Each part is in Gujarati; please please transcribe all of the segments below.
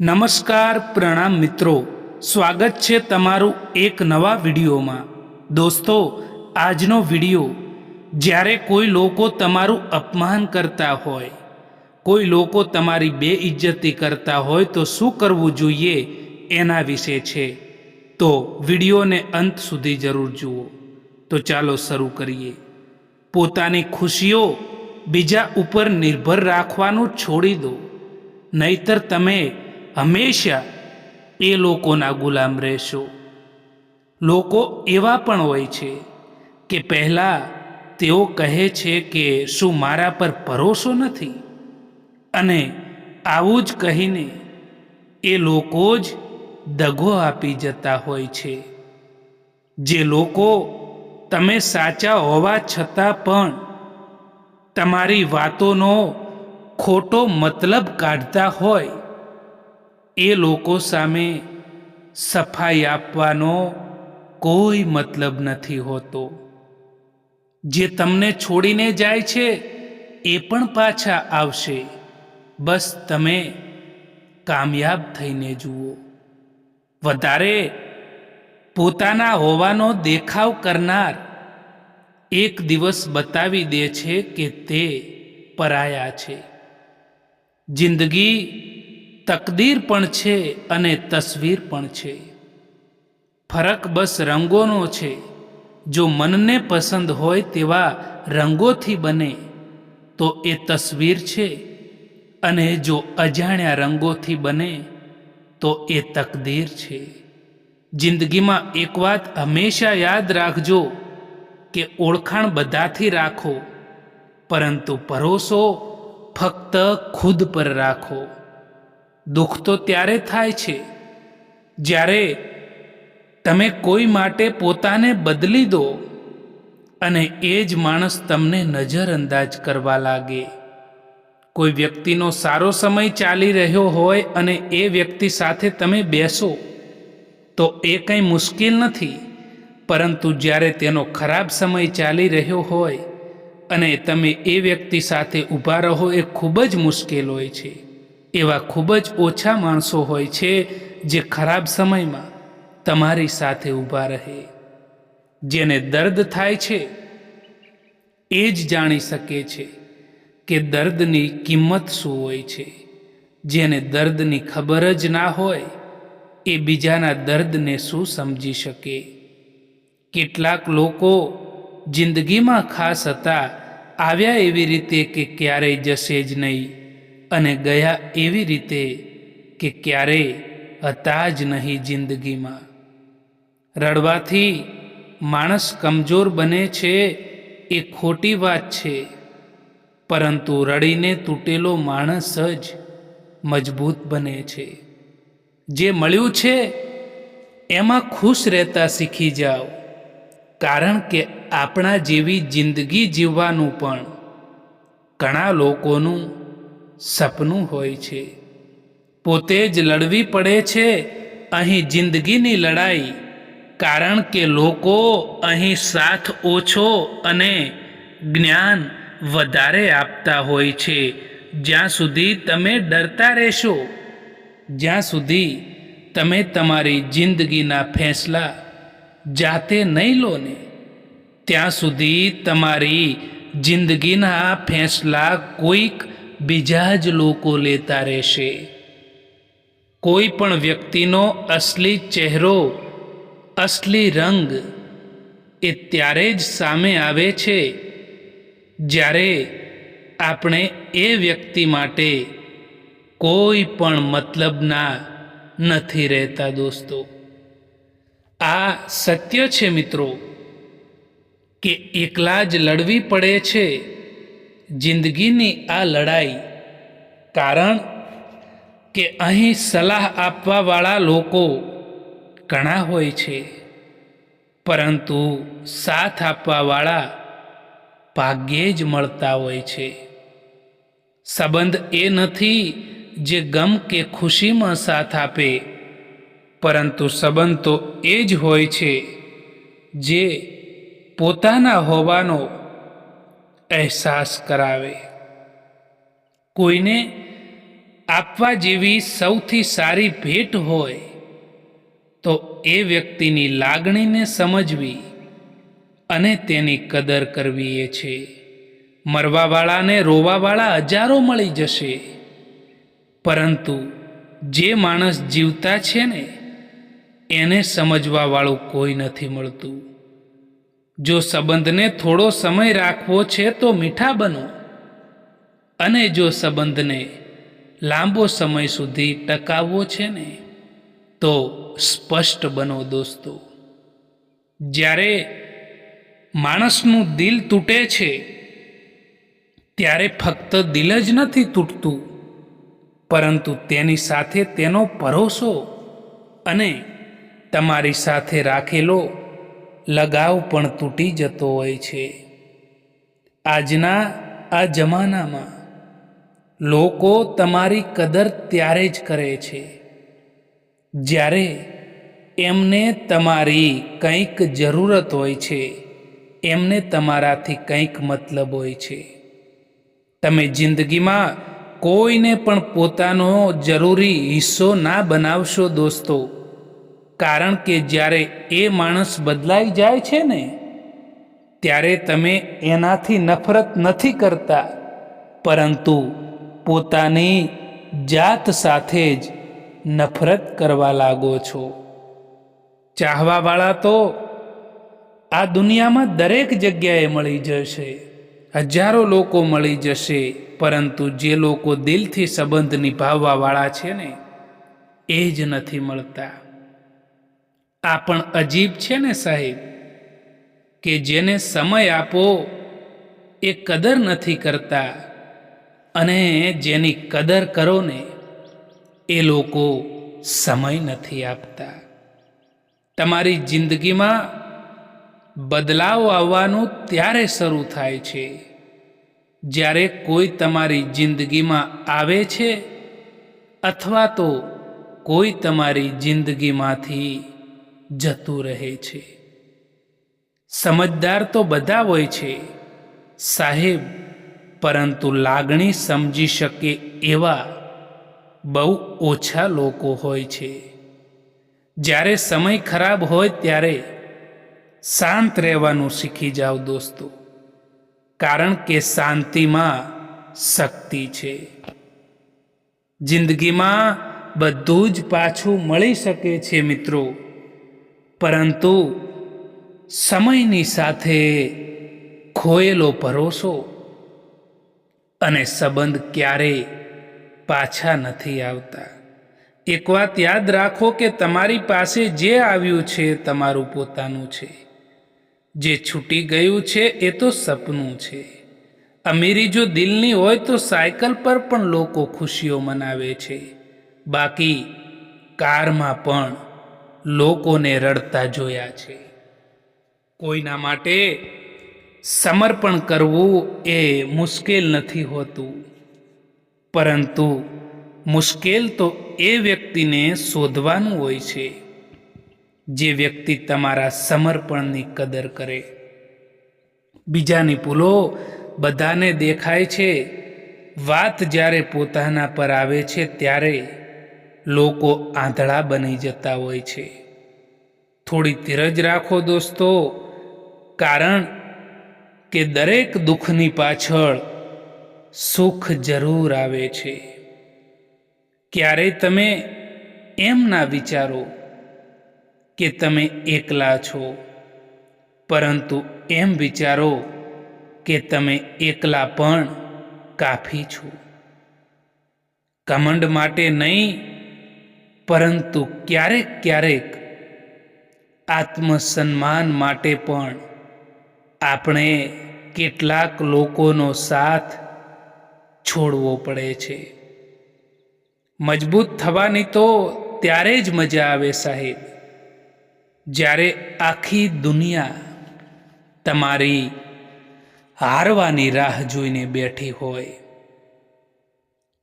નમસ્કાર પ્રણામ મિત્રો, સ્વાગત છે તમારું એક નવા વિડીયોમાં। દોસ્તો, આજનો વિડીયો જ્યારે કોઈ લોકો તમારું અપમાન કરતા હોય, કોઈ લોકો તમારી બેઇજ્જતી કરતા હોય તો શું કરવું જોઈએ એના વિશે છે। તો વિડીયોને અંત સુધી જરૂર જુઓ। તો ચાલો શરૂ કરીએ। પોતાની ખુશીઓ બીજા ઉપર નિર્ભર રાખવાનું છોડી દો, નહીતર તમે હંમેશા એ લોકોના ગુલામ રહેશો। લોકો એવા પણ હોય છે કે પહેલાં તેઓ કહે છે કે શું મારા પર ભરોસો નથી, અને આવું જ કહીને એ લોકો જ દગો આપી જતા હોય છે। જે લોકો તમે સાચા હોવા છતાં પણ તમારી વાતોનો ખોટો મતલબ કાઢતા હોય, એ લોકો સામે સફાઈ આપવાનો કોઈ મતલબ નથી હોતો। જે તમને છોડીને જાય છે એ પણ પાછા આવશે, બસ તમે કામયાબ થઈને જુઓ। વધારે પોતાના હોવાનો દેખાવ કરનાર એક દિવસ બતાવી દે છે કે તે પરાયા છે। જિંદગી તકદીર પણ છે અને તસવીર પણ છે। ફરક બસ રંગોનો છે। જો મનને પસંદ હોય તેવા રંગોથી બને તો એ તસવીર છે, અને જો અજાણ્યા રંગોથી બને તો એ તકદીર છે। જિંદગીમાં એક વાત હંમેશા યાદ રાખજો કે ઓળખાણ બધાથી રાખો, પરંતુ ભરોસો ફક્ત ખુદ પર રાખો। દુઃખ તો ત્યારે થાય છે જ્યારે તમે કોઈ માટે પોતાને બદલી દો અને એ જ માણસ તમને નજરઅંદાજ કરવા લાગે। કોઈ વ્યક્તિનો સારો સમય ચાલી રહ્યો હોય અને એ વ્યક્તિ સાથે તમે બેસો તો એ કંઈ મુશ્કેલ નથી, પરંતુ જ્યારે તેનો ખરાબ સમય ચાલી રહ્યો હોય અને તમે એ વ્યક્તિ સાથે ઊભા રહો એ ખૂબ જ મુશ્કેલ હોય છે। એવા ખૂબ જ ઓછા માણસો હોય છે જે ખરાબ સમયમાં તમારી સાથે ઊભા રહે। જેને દર્દ થાય છે એ જ જાણી શકે છે કે દર્દની કિંમત શું હોય છે। જેને દર્દની ખબર જ ના હોય એ બીજાના દર્દને શું સમજી શકે। કેટલાક લોકો જિંદગીમાં ખાસ હતા, આવ્યા એવી રીતે કે ક્યારેય જશે જ નહીં, અને ગયા એવી રીતે કે ક્યારેય હતા જ નહીં જિંદગીમાં। રડવાથી માણસ કમજોર બને છે એ ખોટી વાત છે, પરંતુ રડીને તૂટેલો માણસ જ મજબૂત બને છે। જે મળ્યું છે એમાં ખુશ રહેતા શીખી જાઓ, કારણ કે આપણા જેવી જિંદગી જીવવાનું પણ ઘણા લોકોનું સપનું હોય છે। પોતે જ લડવી પડે છે અહીં જિંદગીની લડાઈ, કારણ કે લોકો અહીં સાથ ઓછો અને જ્ઞાન વધારે આપતા હોય છે। જ્યાં સુધી તમે ડરતા રહેશો, જ્યાં સુધી તમે તમારી જિંદગીના ફેંસલા જાતે નહીં લો ને, ત્યાં સુધી તમારી જિંદગીના ફેંસલા કોઈક બીજા જ લોકો લેતા રહેશે। કોઈ પણ વ્યક્તિનો અસલી ચહેરો, અસલી રંગ એ ત્યારે જ સામે આવે છે જ્યારે આપણે એ વ્યક્તિ માટે કોઈ પણ મતલબના નથી રહેતા। દોસ્તો, આ સત્ય છે મિત્રો, કે એકલા જ લડવી પડે છે જિંદગીની આ લડાઈ, કારણ કે અહીં સલાહ આપવાવાળા લોકો ઘણા હોય છે, પરંતુ સાથ આપવાવાળા ભાગ્યે જ મળતા હોય છે। સંબંધ એ નથી જે ગમ કે ખુશીમાં સાથ આપે, પરંતુ સંબંધ તો એ જ હોય છે જે પોતાના હોવાનો અહેસાસ કરાવે। કોઈને આપવા જેવી સૌથી સારી ભેટ હોય તો એ વ્યક્તિની લાગણીને સમજવી અને તેની કદર કરવી એ છે. મરવાવાળાને રોવાવાળા હજારો મળી જશે, પરંતુ જે માણસ જીવતા છે ને એને સમજવાવાળું કોઈ નથી મળતું. જો સંબંધને થોડો સમય રાખવો છે તો મીઠા બનો, અને જો સંબંધને લાંબો સમય સુધી ટકાવવો છે ને તો સ્પષ્ટ બનો દોસ્તો. જ્યારે માણસનું દિલ તૂટે છે ત્યારે ફક્ત દિલ જ નથી તૂટતું, પરંતુ તેની સાથે તેનો ભરોસો અને તમારી સાથે રાખેલો લગાવ પણ તૂટી જતો હોય છે. આજના આ જમાનામાં લોકો તમારી કદર ત્યારે જ કરે છે જ્યારે એમને તમારી કંઈક જરૂરત હોય છે, એમને તમારાથી કંઈક મતલબ હોય છે. તમે જિંદગીમાં કોઈને પણ પોતાનો જરૂરી હિસ્સો ના બનાવશો દોસ્તો, કારણ કે જ્યારે એ માણસ બદલાઈ જાય છે ને ત્યારે તમે એનાથી નફરત નથી કરતા, પરંતુ પોતાની જાત સાથે જ નફરત કરવા લાગો છો. ચાહવાવાળા તો આ દુનિયામાં દરેક જગ્યાએ મળી જશે, હજારો લોકો મળી જશે, પરંતુ જે લોકો દિલથી સંબંધ નિભાવવાવાળા છે ને એ જ નથી મળતા. આ પણ અજીબ છે ને સાહેબ, કે જેને સમય આપો એ કદર નથી કરતા, અને જેની કદર કરો ને એ લોકો સમય નથી આપતા. તમારી જિંદગીમાં બદલાવ આવવાનું ત્યારે શરૂ થાય છે જ્યારે કોઈ તમારી જિંદગીમાં આવે છે અથવા તો કોઈ તમારી જિંદગીમાંથી જતું રહે છે. સમજદાર તો બધા હોય છે સાહેબ, પરંતુ લાગણી સમજી શકે એવા બહુ ઓછા લોકો હોય છે. જ્યારે સમય ખરાબ હોય ત્યારે શાંત રહેવાનું શીખી જાઓ દોસ્તો, કારણ કે શાંતિમાં શક્તિ છે. જિંદગીમાં બધું જ પાછું મળી શકે છે મિત્રો, પરંતુ સમયની સાથે ખોયેલો ભરોસો અને સંબંધ ક્યારેય પાછા નથી આવતા. એક વાત યાદ રાખો કે તમારી પાસે જે આવ્યું છે તમારું પોતાનું છે, જે છૂટી ગયું છે એ તો સપનું છે. અમીરી જો દિલની હોય તો સાયકલ પર પણ લોકો ખુશીઓ મનાવે છે, બાકી કારમાં પણ લોકોને રડતા જોયા છે. કોઈના માટે સમર્પણ કરવું એ મુશ્કેલ નથી હોતું, પરંતુ મુશ્કેલ તો એ વ્યક્તિને શોધવાનું હોય છે જે વ્યક્તિ તમારા સમર્પણની કદર કરે. બીજાની ભૂલો બધાને દેખાય છે, વાત જ્યારે પોતાના પર આવે છે ત્યારે લોકો આંધળા બની જતા હોય છે. થોડી ધીરજ રાખો દોસ્તો, કારણ કે દરેક દુઃખની પાછળ સુખ જરૂર આવે છે. ક્યારેય તમે એમ ના વિચારો કે તમે એકલા છો, પરંતુ એમ વિચારો કે તમે એકલા પણ કાફી છો. ઘમંડ માટે નહીં, પરંતુ ક્યારેક ક્યારેક આત્મસન્માન માટે પણ આપણે કેટલાક લોકોનો સાથ છોડવો પડે છે. મજબૂત થવાની તો ત્યારે જ મજા આવે સાહેબ, જ્યારે આખી દુનિયા તમારી હારવાની રાહ જોઈને બેઠી હોય.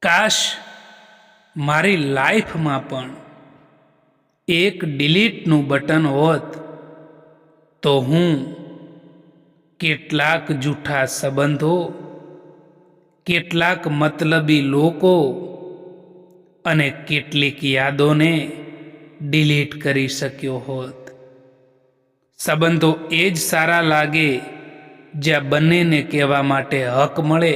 કાશ મારી લાઈફમાં પણ એક ડિલીટનું બટન હોત તો હું કેટલાક જૂઠા સંબંધો, કેટલાક મતલબી લોકો અને કેટલીક યાદોને ડિલીટ કરી શક્યો હોત. સંબંધો એ જ સારા લાગે જ્યાં બંનેને કહેવા માટે હક મળે.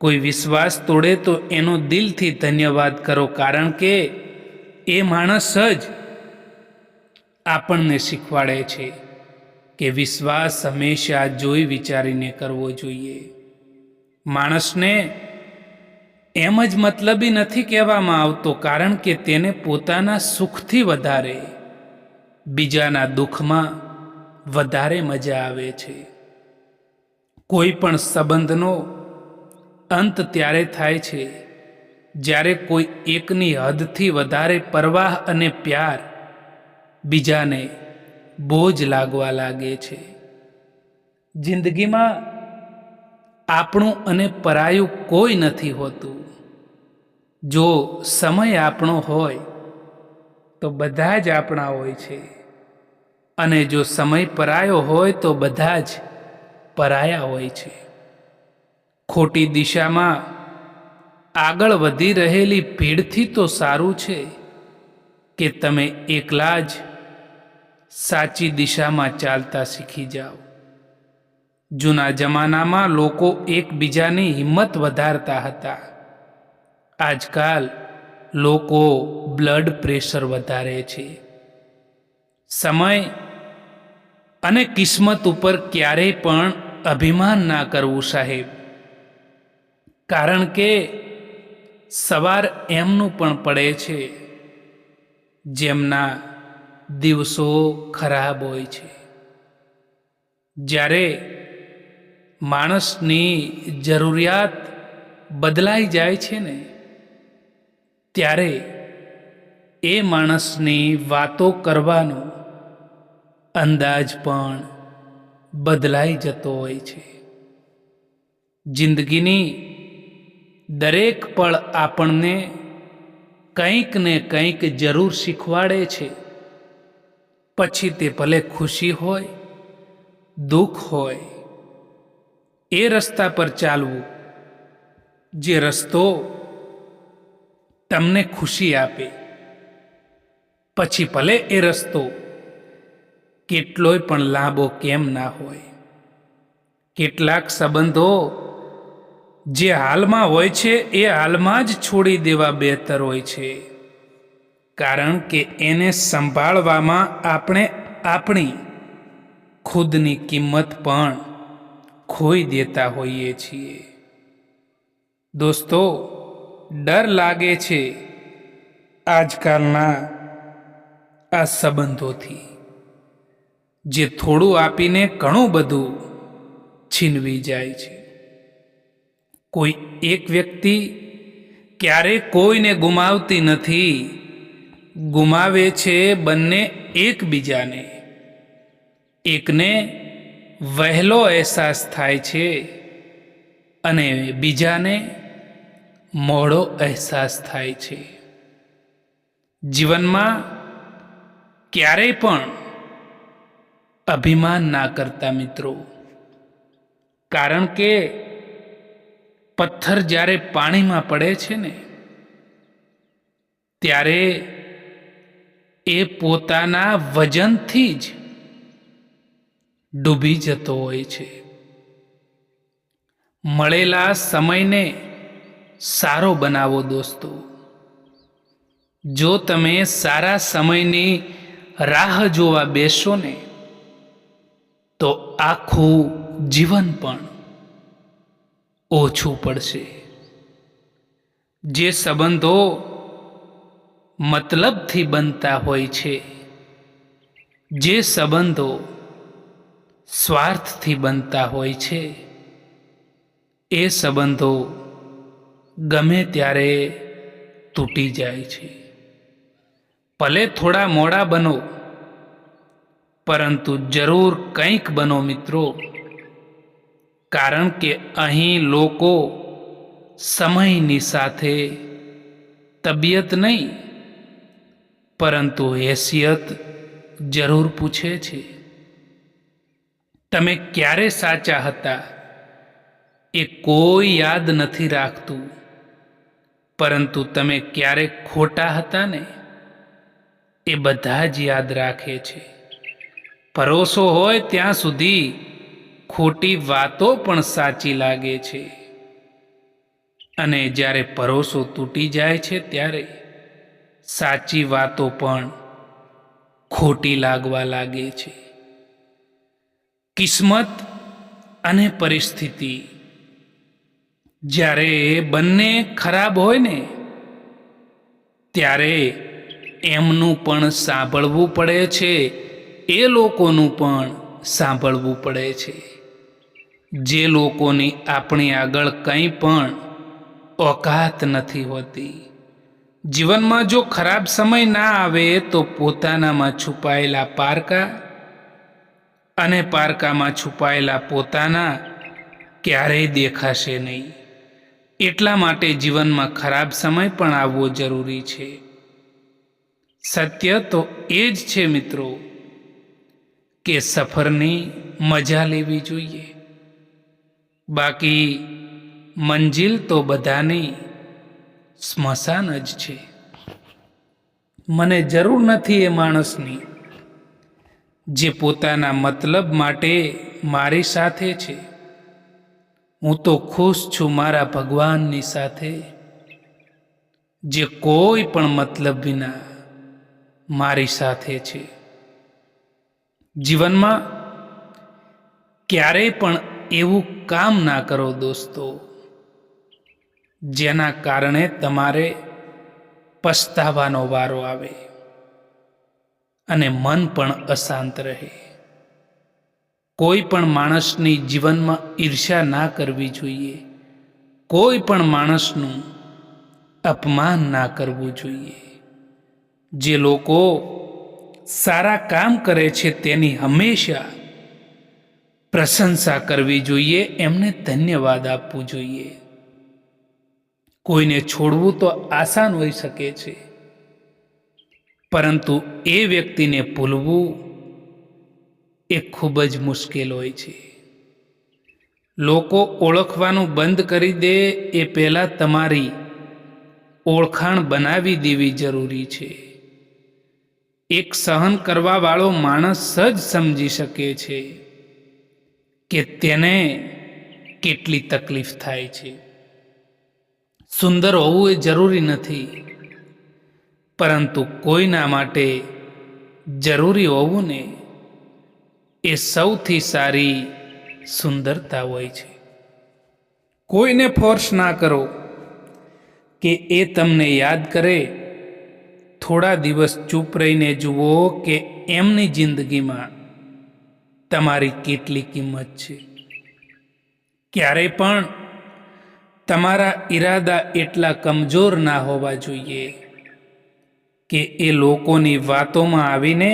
કોઈ વિશ્વાસ તોડે તો એનો દિલથી ધન્યવાદ કરો, કારણ કે એ માણસ જ આપણને શીખવાડે છે કે વિશ્વાસ હંમેશા જોઈ વિચારીને કરવો જોઈએ. માણસને એમ જ મતલબી નથી કહેવામાં આવતો, કારણ કે તેને પોતાના સુખથી વધારે બીજાના દુઃખમાં વધારે મજા આવે છે. કોઈ પણ સંબંધનો અંત ત્યારે થાય છે જ્યારે કોઈ એકની હદથી વધારે પરવાહ અને પ્યાર બીજાને બોજ લાગવા લાગે છે. જિંદગીમાં આપણું અને પરાયું કોઈ નથી હોતું. જો સમય આપણો હોય તો બધા જ આપણા હોય છે, અને જો સમય પરાયો હોય તો બધા જ પરાયા હોય છે. ખોટી દિશામાં આગળ વધી રહેલી ભીડથી તો સારું છે કે તમે એકલા જ સાચી દિશામાં ચાલતા શીખી જાઓ. જૂના જમાનામાં લોકો એકબીજાની હિંમત વધારતા હતા. આજકાલ લોકો બ્લડ પ્રેશર વધારે છે. સમય અને કિસ્મત ઉપર ક્યારેય પણ અભિમાન ના કરવું સાહેબ, કારણ કે સવાર એમનું પણ પડે છે જેમના દિવસો ખરાબ હોય છે. જ્યારે માણસની જરૂરિયાત બદલાઈ જાય છે ને, ત્યારે એ માણસની વાતો કરવાનો અંદાજ પણ બદલાઈ જતો હોય છે. જિંદગીની દરેક પળ આપણને કંઈક ને કંઈક જરૂર શીખવાડે છે. પછી તે ભલે ખુશી હોય, દુઃખ હોય, એ રસ્તા પર ચાલવું જે રસ્તો તમને ખુશી આપે. પછી ભલે એ રસ્તો કેટલોય પણ લાંબો કેમ ના હોય. કેટલાક સંબંધો જે હાલમાં હોય છે એ હાલમાં જ છોડી દેવા બહેતર હોય છે, કારણ કે એને સંભાળવામાં આપણે આપણી ખુદની કિંમત પણ ખોઈ દેતા હોઈએ છીએ. દોસ્તો, ડર લાગે છે આજકાલના આ સંબંધોથી, જે થોડું આપીને ઘણું બધું છીનવી જાય છે. કોઈ એક વ્યક્તિ ક્યારેય કોઈને ગુમાવતી નથી, ગુમાવે છે બંને એકબીજાને. એકને વહેલો અહેસાસ થાય છે અને બીજાને મોડો અહેસાસ થાય છે. જીવનમાં ક્યારેય પણ અભિમાન ના કરતા મિત્રો, કારણ કે પથ્થર જ્યારે પાણીમાં પડે છે ને, ત્યારે એ પોતાના વજનથી જ ડૂબી જતો હોય છે. મળેલા સમયને સારો બનાવો દોસ્તો. જો તમે સારા સમયની રાહ જોવા બેસો ને, તો આખું જીવન પણ ઓછું પડશે. જે સંબંધો મતલબથી બનતા હોય છે, જે સંબંધો સ્વાર્થથી બનતા હોય છે, એ સંબંધો ગમે ત્યારે તૂટી જાય છે. ભલે થોડા મોડા બનો, પરંતુ જરૂર કંઈક બનો મિત્રો, કારણ કે અહીં લોકો સમયની સાથે તબિયત નહીં, પરંતુ હેસિયત જરૂર પૂછે છે. તમે ક્યારે સાચા હતા એ કોઈ યાદ નથી રાખતું, પરંતુ તમે ક્યારેક ખોટા હતા ને એ બધા જ યાદ રાખે છે. ભરોસો હોય ત્યાં સુધી ખોટી વાતો પણ સાચી લાગે છે, અને જ્યારે ભરોસો તૂટી જાય છે ત્યારે સાચી વાતો પણ ખોટી લાગવા લાગે છે. કિસ્મત અને પરિસ્થિતિ જ્યારે બંને ખરાબ હોય ને ત્યારે એમનું પણ સાંભળવું પડે છે, એ લોકોનું પણ સાંભળવું પડે છે જે લોકોની આપણી આગળ કંઈ પણ ઓકાત નથી હોતી. જીવનમાં જો ખરાબ સમય ના આવે તો પોતાનામાં છુપાયેલા પારકા અને પારકામાં છુપાયેલા પોતાના ક્યારેય દેખાશે નહીં. એટલા માટે જીવનમાં ખરાબ સમય પણ આવવો જરૂરી છે. સત્ય તો એ જ છે મિત્રો કે સફરની મજા લેવી જોઈએ, બાકી મંજિલ તો બધાની સ્મશાન જ છે. મને જરૂર નથી એ માણસની જે પોતાના મતલબ માટે મારી સાથે છે. હું તો ખુશ છું મારા ભગવાનની સાથે, જે કોઈ પણ મતલબ વિના મારી સાથે છે. જીવનમાં ક્યારેય પણ એવું કામ ના કરો દોસ્તો જેના કારણે તમારે પસ્તાવાનો વારો આવે અને મન પણ અશાંત રહે. કોઈ પણ માણસની જીવનમાં ઈર્ષ્યા ના કરવી જોઈએ, કોઈ પણ માણસનું અપમાન ના કરવું જોઈએ. જે લોકો સારા કામ કરે છે તેની હંમેશા પ્રશંસા કરવી જોઈએ, એમને ધન્યવાદ આપવું જોઈએ. કોઈને છોડવું તો આસાન હોઈ શકે છે, પરંતુ એ વ્યક્તિને ભૂલવું એ ખૂબ જ મુશ્કેલ હોય છે. લોકો ઓળખવાનું બંધ કરી દે એ પહેલાં તમારી ઓળખાણ બનાવી દેવી જરૂરી છે. એક સહન કરવા વાળો માણસ જ સમજી શકે છે કે તેને કેટલી તકલીફ થાય છે. સુંદર હોવું એ જરૂરી નથી, પરંતુ કોઈના માટે જરૂરી હોવું ને એ સૌથી સારી સુંદરતા હોય છે. કોઈને ફોર્સ ના કરો કે એ તમને યાદ કરે. થોડા દિવસ ચૂપ રહીને જુઓ કે એમની જિંદગીમાં તમારી કેટલી કિંમત છે. ક્યારેય પણ તમારા ઈરાદા એટલા કમજોર ના હોવા જોઈએ કે એ લોકોની વાતોમાં આવીને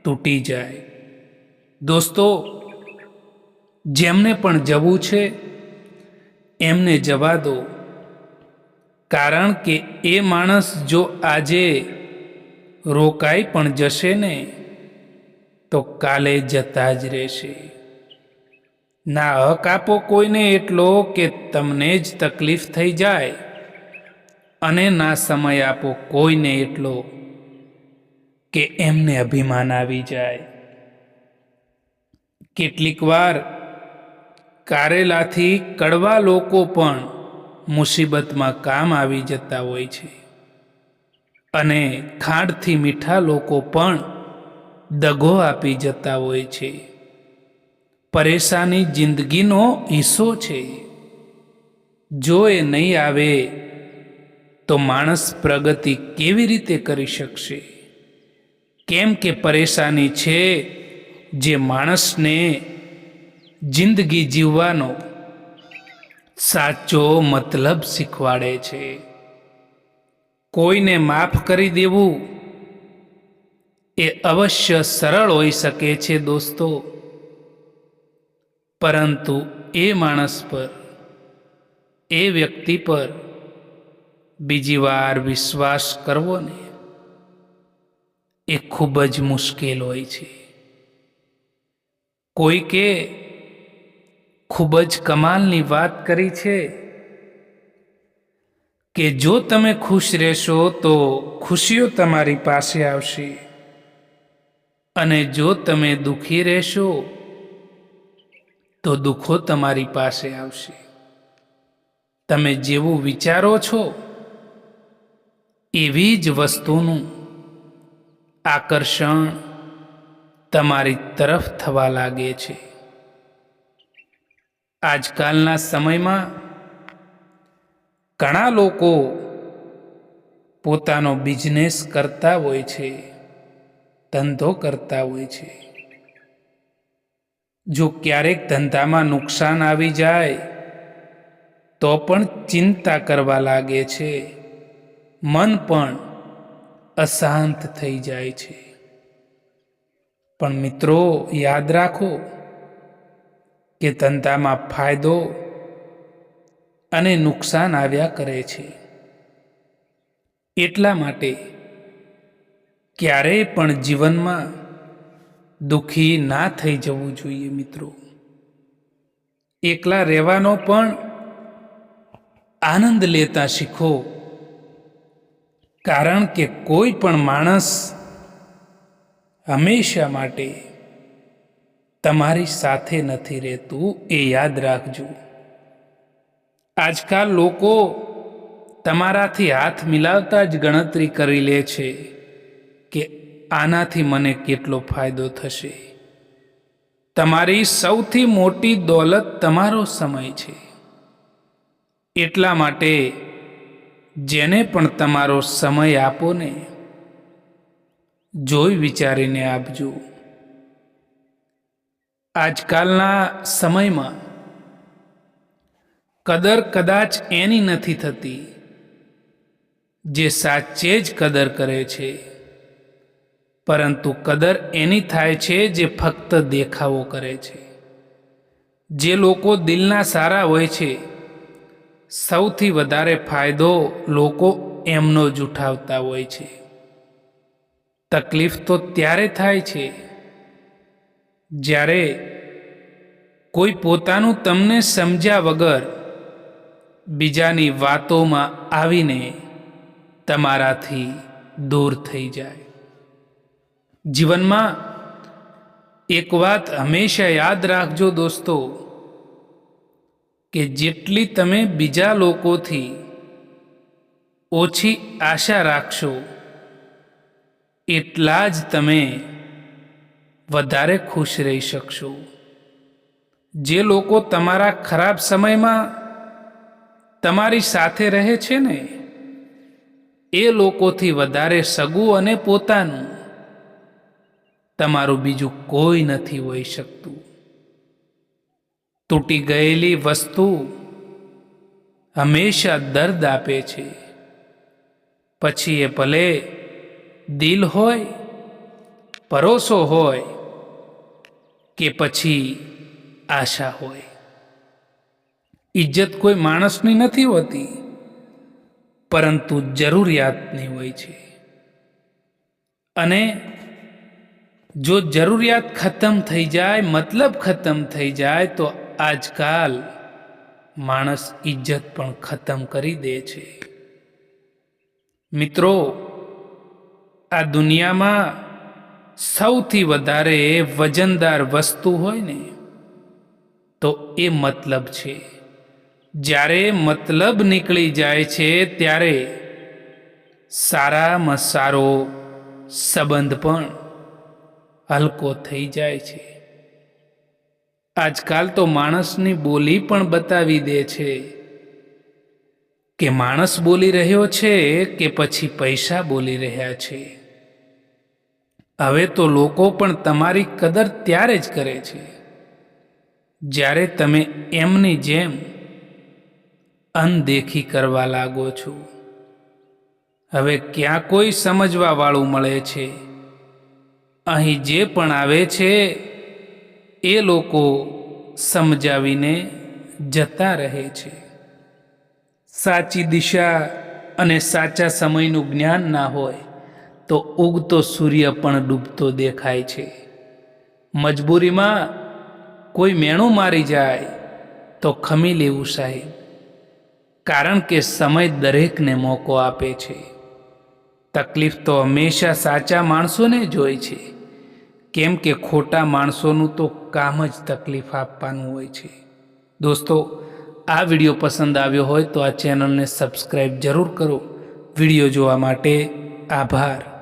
તૂટી જાય. દોસ્તો, જેમને પણ જવું છે એમને જવા દો, કારણ કે એ માણસ જો આજે રોકાઈ પણ જશે ને તો કાલે જતા જ રહેશે. ના હક આપો કોઈને એટલો કે તમને જ તકલીફ થઈ જાય, અને ના સમય આપો કોઈને એટલો કે એમને અભિમાન આવી જાય. કેટલીક વાર કારેલાથી કડવા લોકો પણ મુસીબતમાં કામ આવી જતા હોય છે, અને ખાંડથી મીઠા લોકો પણ દગો આપી જતા હોય છે. પરેશાની જિંદગીનો હિસ્સો છે. જો એ નહીં આવે તો માણસ પ્રગતિ કેવી રીતે કરી શકશે? કેમ કે પરેશાની છે જે માણસને જિંદગી જીવવાનો સાચો મતલબ શીખવાડે છે. કોઈને માફ કરી દેવું એ અવશ્ય સરળ હોઈ શકે છે દોસ્તો, પરંતુ એ માણસ પર, એ વ્યક્તિ પર બીજી વાર વિશ્વાસ કરવો ને એ ખૂબ જ મુશ્કેલ હોય છે. કોઈકે ખૂબ જ કમાલની વાત કરી છે કે જો તમે ખુશ રહેશો તો ખુશીઓ તમારી પાસે આવશે, અને જો તમે દુઃખી રહેશો તો દુઃખો તમારી પાસે આવશે. તમે જેવું વિચારો છો એવી જ વસ્તુનું આકર્ષણ તમારી તરફ થવા લાગે છે. આજકાલના સમયમાં ઘણા લોકો પોતાનો બિઝનેસ કરતા હોય છે, ધંધો કરતા હોય છે. જો ક્યારેક ધંધામાં નુકસાન આવી જાય તો પણ ચિંતા કરવા લાગે છે, મન પણ અશાંત થઈ જાય છે. પણ મિત્રો, યાદ રાખો કે ધંધામાં ફાયદો અને નુકસાન આવ્યા કરે છે. એટલા માટે ક્યારેય પણ જીવનમાં દુઃખી ના થઈ જવું જોઈએ મિત્રો. એકલા રહેવાનો પણ આનંદ લેતા શીખો, કારણ કે કોઈ પણ માણસ હંમેશા માટે તમારી સાથે નથી રહેતું, એ યાદ રાખજો. આજકાલ લોકો તમારાથી હાથ મિલાવતા જ ગણતરી કરી લે છે કે આનાથી મને કેટલો ફાયદો થશે. તમારી સૌથી મોટી દોલત તમારો સમય છે. એટલા માટે જેને પણ તમારો સમય આપો ને, જોઈ વિચારીને આપજો. આજકાલના સમયમાં કદર કદાચ એની નથી થતી જે સાચે જ કદર કરે છે, પરંતુ કદર એની થાય છે જે ફક્ત દેખાવો કરે છે. જે લોકો દિલના સારા હોય છે, સૌથી વધારે ફાયદો લોકો એમનો જ ઉઠાવતા હોય છે. તકલીફ તો ત્યારે થાય છે જ્યારે કોઈ પોતાનું તમને સમજ્યા વગર બીજાની વાતોમાં આવીને તમારાથી દૂર થઈ જાય. જીવનમાં એક વાત હંમેશા યાદ રાખજો દોસ્તો, કે જેટલી તમે બીજા લોકોથી ઓછી આશા રાખશો, એટલા જ તમે વધારે ખુશ રહી શકશો. જે લોકો તમારા ખરાબ સમયમાં તમારી સાથે રહે છે ને, એ લોકોથી વધારે સગું અને પોતાનું તમારું બીજું કોઈ નથી હોઈ શકતું. તૂટી ગયેલી વસ્તુ હંમેશા દર્દ આપે છે, પછી એ ભલે દિલ હોય, ભરોસો હોય કે પછી આશા હોય. ઇજ્જત કોઈ માણસની નથી હોતી, પરંતુ જરૂરિયાતની હોય છે. અને જો જરૂરિયાત ખતમ થઈ જાય, મતલબ ખતમ થઈ જાય, તો આજકાલ માણસ ઇજ્જત પણ ખતમ કરી દે છે. મિત્રો, આ દુનિયામાં સૌથી વધારે વજનદાર વસ્તુ હોય ને, તો એ મતલબ છે. જ્યારે મતલબ નીકળી જાય છે ત્યારે સારામાં સારો સંબંધ પણ હલકો થઈ જાય છે. આજકાલ તો માણસની બોલી પણ બતાવી દે છે કે માણસ બોલી રહ્યો છે કે પછી પૈસા બોલી રહ્યા છે. હવે તો લોકો પણ તમારી કદર ત્યારે જ કરે છે જ્યારે તમે એમની જેમ અનદેખી કરવા લાગો છો. હવે ક્યાં કોઈ સમજવા વાળું મળે છે? અહીં જે પણ આવે છે એ લોકો સમજાવીને જતા રહે છે. સાચી દિશા અને સાચા સમયનું જ્ઞાન ના હોય તો ઉગતો સૂર્ય પણ ડૂબતો દેખાય છે. મજબૂરીમાં કોઈ મેણું મારી જાય તો ખમી લેવું સાહેબ. કારણ કે સમય દરેકને મોકો આપે છે. તકલીફ તો હંમેશા સાચા માણસોને જ હોય છે, કેમ કે ખોટા માણસોનું તો કામ જ તકલીફ આપવાનું હોય છે. દોસ્તો, આ વિડીયો પસંદ આવ્યો હોય તો આ ચેનલને સબસ્ક્રાઈબ જરૂર કરો. વિડીયો જોવા માટે આભાર.